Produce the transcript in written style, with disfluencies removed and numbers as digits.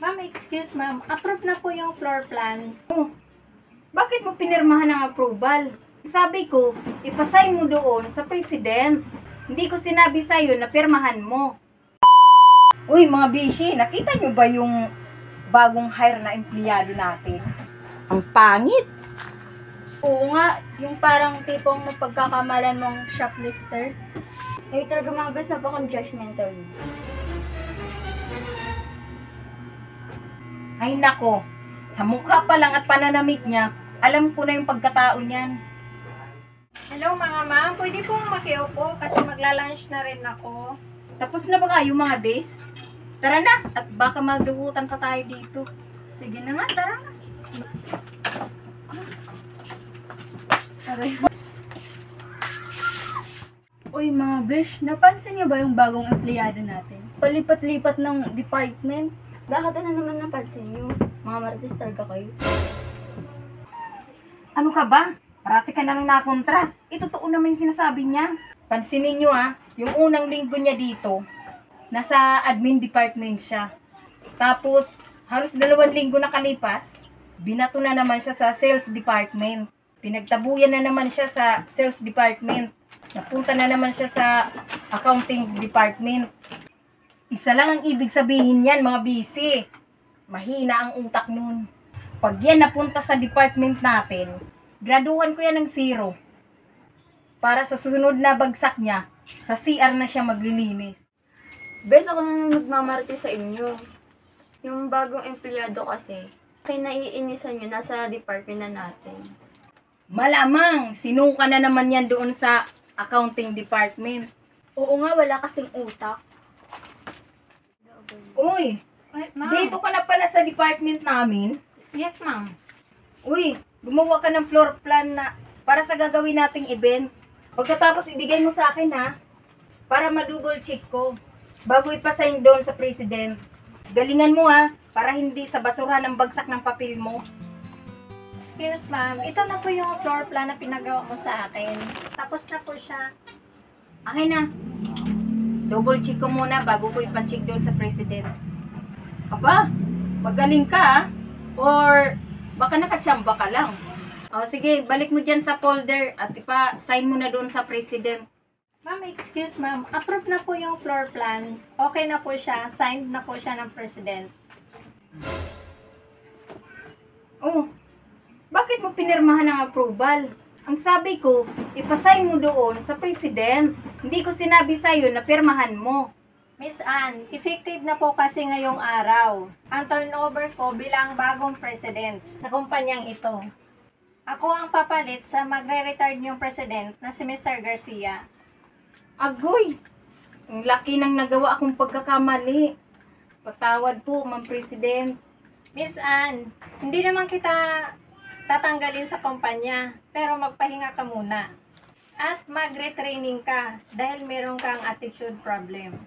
Ma'am, excuse ma'am. Approve na po yung floor plan. Oh, bakit mo pinirmahan ng approval? Sabi ko, ipasign mo doon sa president. Hindi ko sinabi sa'yo na pirmahan mo. Uy, mga bishi, nakita nyo ba yung bagong hire na empleyado natin? Ang pangit! Oo nga, yung parang tipong mapagkakamalan mong shoplifter. Ay, talaga mabas na pa kung judgmental. Ay nako, sa mukha pa lang at pananamit niya, alam ko na yung pagkatao niyan. Hello mga ma'am, pwede pong makiupo kasi magla-lunch na rin ako. Tapos na ba kayo mga bes? Tara na, at baka madugutan ka tayo dito. Sige na nga, tara na. Aray. Uy mga besh, napansin niyo ba yung bagong empleyado natin? Palipat-lipat ng department. Bakit ano naman napansin niyo? Mga marites talaga kayo. Ano ka ba? Parati ka na lang nakontra. Totoo naman yung sinasabi niya. Pansinin niyo yung unang linggo niya dito, nasa admin department siya. Tapos, halos 2 linggo na kalipas, binato na naman siya sa sales department. Pinagtabuyan na naman siya sa sales department. Napunta na naman siya sa accounting department. Isa lang ang ibig sabihin yan, mga busy. Mahina ang utak nun. Pag yan napunta sa department natin, graduhan ko yan ng 0. Para sa susunod na bagsak niya, sa CR na siya maglilinis. Bes, ako na nagmamarti sa inyo. Yung bagong empleyado kasi, kaya naiinisan nyo, nasa department na natin. Malamang, sinuka na naman yan doon sa accounting department. Oo nga, wala kasing utak. Uy, Ay, ma'am. dito ka na pala sa department namin. Yes ma'am. Uy, gumawa ka ng floor plan na para sa gagawin nating event. Pagkatapos ibigay mo sa akin para ma-double check ko bago ipasign doon sa president. Galingan mo para hindi sa basura ng bagsak ng papel mo. Excuse ma'am, ito na po yung floor plan na pinagawa mo sa akin. Tapos na po siya. Akin na. Double check ko muna bago ko ipa-check doon sa president. Aba, magaling ka or baka nakachamba ka lang. O sige, balik mo dyan sa folder at ipa-sign mo na doon sa president. Ma'am, excuse ma'am. Approve na po yung floor plan. Okay na po siya. Signed na po siya ng president. Oh, bakit mo pinirmahan ng approval? Ang sabi ko, ipasign mo doon sa president. Hindi ko sinabi sa'yo na pirmahan mo. Miss Ann, effective na po kasi ngayong araw ang turnover ko bilang bagong president sa kumpanyang ito. Ako ang papalit sa magre-retire niyong president na si Mr. Garcia. Agoy, ang laki ng nagawa akong pagkakamali. Patawad po, Ma'am President. Miss Ann, hindi naman kita tatanggalin sa kumpanya, pero magpahinga ka muna. At mag-retraining ka dahil meron kang attitude problem.